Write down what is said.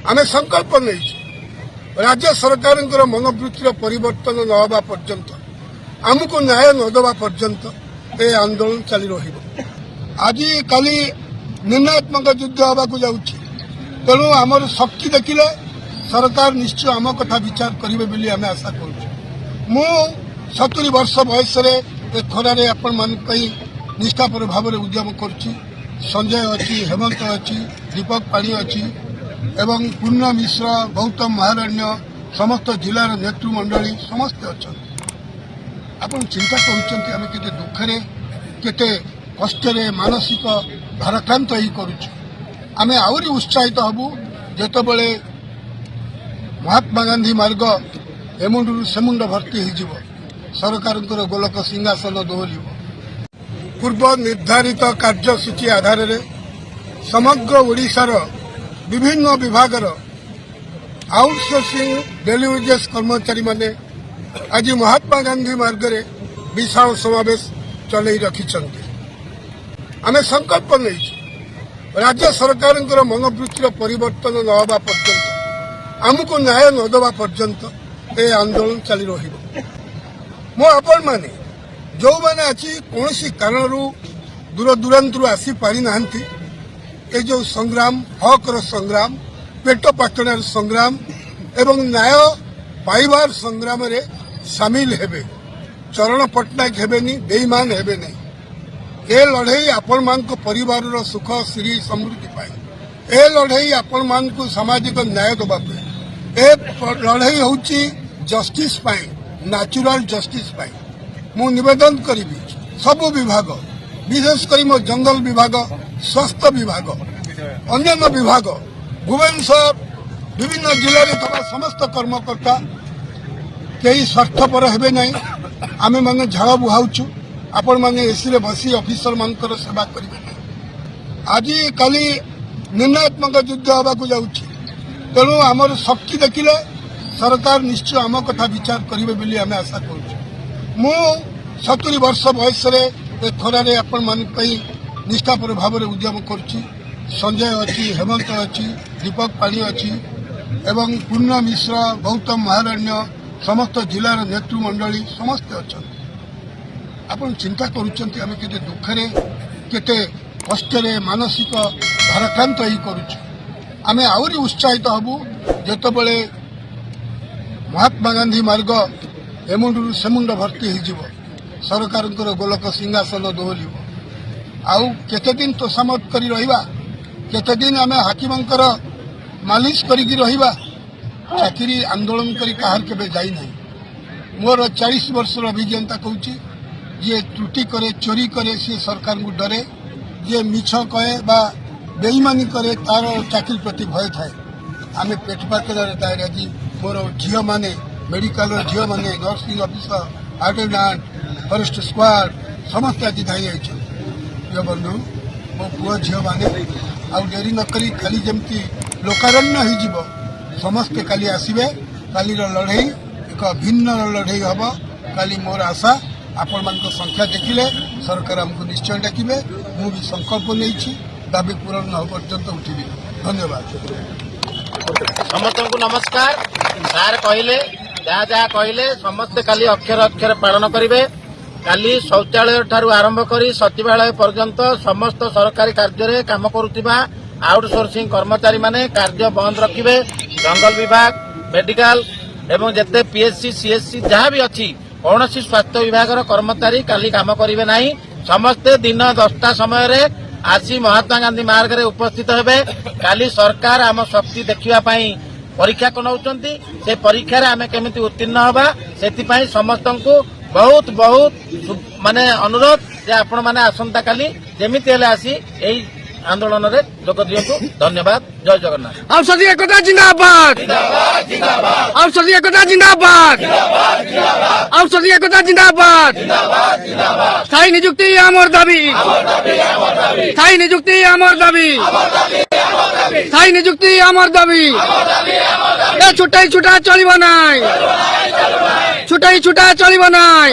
आमे संकल्प नहीं राज्य सरकार मनोवृत्तिर परिवर्तन न होगा पर्यंत आमको न्याय न देवा पर्यंत ए आंदोलन चली रही। आज काली निर्णयात्मक युद्ध हवा जाऊँगी तेणु आमर शक्ति देखिले सरकार निश्चय आम कथा विचार करेंगे बोली आम आशा करूँ। 70 वर्ष बयस खरारे आपण मान निष्ठापर भाव में उद्यम करुच्ची। संजय अच्छी, हेमंत अच्छी, दीपक पाणी अच्छी एवं पूर्ण मिश्र, गौतम महारण्य समस्त जिलार नेतृमंडली समस्ते अच्छा। आपण चिंता करुँच आम के दुखरे केते कष्ट मानसिक भाराक्रांत ही करुचु। आम आहरी उत्साहित हबु जेतबेले महात्मा गांधी मार्ग एमुंडू सेमुंड भर्ती हो सरकार गोलक सिंहासन दोहल। पूर्व निर्धारित कार्यसूची आधार में समग्र ओडिशार विभिन्न विभागर आउटसोर्सिंग डेलीवेजेस कर्मचारी माने आज महात्मा गांधी मार्ग में विशाल समावेश चलई रखिछन्ति। आमे संकल्प नहीं राज्य सरकार मनोवृत्तिर परिवर्तन न होगा पर्यंत आमको न्याय न देवा पर्यंत ए आंदोलन चली रही। मो आपण माने जो मैंने आज कौन कारण दूर दूरांतर आसी पारि नाहंती ए जो संग्राम हकर संग्राम पेट पाटणार संग्राम एवं न्याय पाइबार संग्राम रे सामिल हेबे। चरण पट्टनायक हेबेनी, बेईमान हेबे नहीं। ए लड़ई आपण मान को परिवार रो सुख श्री समृद्धि पाए। ए लड़ई आपण मान को सामाजिक न्याय देवा पे। ए लड़ई होची जस्टिस पाए, नेचुरल जस्टिस पाए। मु निवेदन करी सबु विभाग विशेषकर मो जंगल विभाग, स्वास्थ्य विभाग, अन्य विभाग भुवनेश्वर विभिन्न जिले में तथा समस्त कर्मकर्ता कई स्वार्थपर हेबे नहीं। आमे माने झाड़ बुहाउछु, आपण माने एसी रे बसी ऑफिसर मानकर सेवा करिवे नहीं। आज काली निर्णयात्मक युद्ध हवा जाऊँगी तेणु आमर शक्ति देखिले सरकार निश्चय आम कथा विचार करेंगे बोली आम आशा करूँ। 70 वर्ष बयस खरारे आपण मान निष्ठापर भाव में उद्यम करुच्ची। संजय अच्छी, हेमंत अच्छी, दीपक पाणी अच्छी एवं पूर्ण मिश्र, गौतम महारण्य समस्त जिलार नेतृमंडली समस्ते अच्छा। आपण चिंता करुँच आम के दुखरे केते कष्ट मानसिक भाराक्रांत ही करुचु। आम आहरी उत्साहित हबु जेतबेले महात्मा गांधी मार्ग एमुंडू सेमुंड भर्ती हो सरकार गोलक सिंहासन दोहल। आउ केते दिन तोषामत करी रहिबा, केते दिन आमे हाकिमंकर मालिश करिकी रहिबा। चाकरी आंदोलन करी काहर केबे जाई नहीं। मोर 40 वर्षर अभिज्ञता कहूची जे त्रुटि करे, चोरी करे सी सरकार को डरे। जे मिछ कहे बा बेईमानी करे तार चाकरी प्रति भय थाए। आमे पेट पाटणार आज मोर झील मैंने मेडिकल झील मैंने nursing officer, attendant, forest squad समस्त आज धाई प्रिय बंधु मो पुओ झील मैंने आउ डेरी नकरी खाली जमती लोकारण्य हो समस्ते काली आसबे। काली लड़ई एक भिन्न लड़ई हम। काली मोर आशा आपण मान संख्या देखिले सरकार आमको निश्चय डाकिबे। मु भी संकल्प नहीं दाबी पूरण न हो पर्यंत उठिबी। धन्यवाद। समस्त को नमस्कार। सार कहले जहाँ जहाँ कहले समस्ते काली अक्षर अक्षर पालन करेंगे। काली शौचालय ठारू आरंभ करी सचिवालय पर्यंत समस्त सरकारी कार्य काम करुवा आउटसोर्सिंग कर्मचारी माने कार्य बंद रखिबे। जंगल विभाग, मेडिकल एवं जेते पीएससी सीएससी जहाँ भी अच्छी कौन स्वास्थ्य विभाग कर्मचारी काली काम करेंगे नहीं। समस्ते दिन 10टा समय रे आसी महात्मा गांधी मार्ग रे उपस्थित हेबे। काली सरकार आम शक्ति देखिबा पई परीक्षा कराउचंती। से परीक्षा रे आमे केमिति उत्तीर्ण हबा सेति समस्त को बहुत बहुत माने अनुरोध जे आपण माने आसंता काली जेमिति हेले आसी एई आंदोलन रे जोग दियंतु। धन्यवाद। जय जगन्नाथ। औषधि एकता जिंदाबाद, औषधि एकता जिंदाबाद, औषधि एकता जिंदाबाद। स्थायी नियुक्ति आमर दाबी, स्थायी नियुक्ति आमर दाबी, स्थायी नियुक्ति आमर दाबी। ए छुटाई छुटा चलिब नाई, छुटाई छुटा चलिब नाई।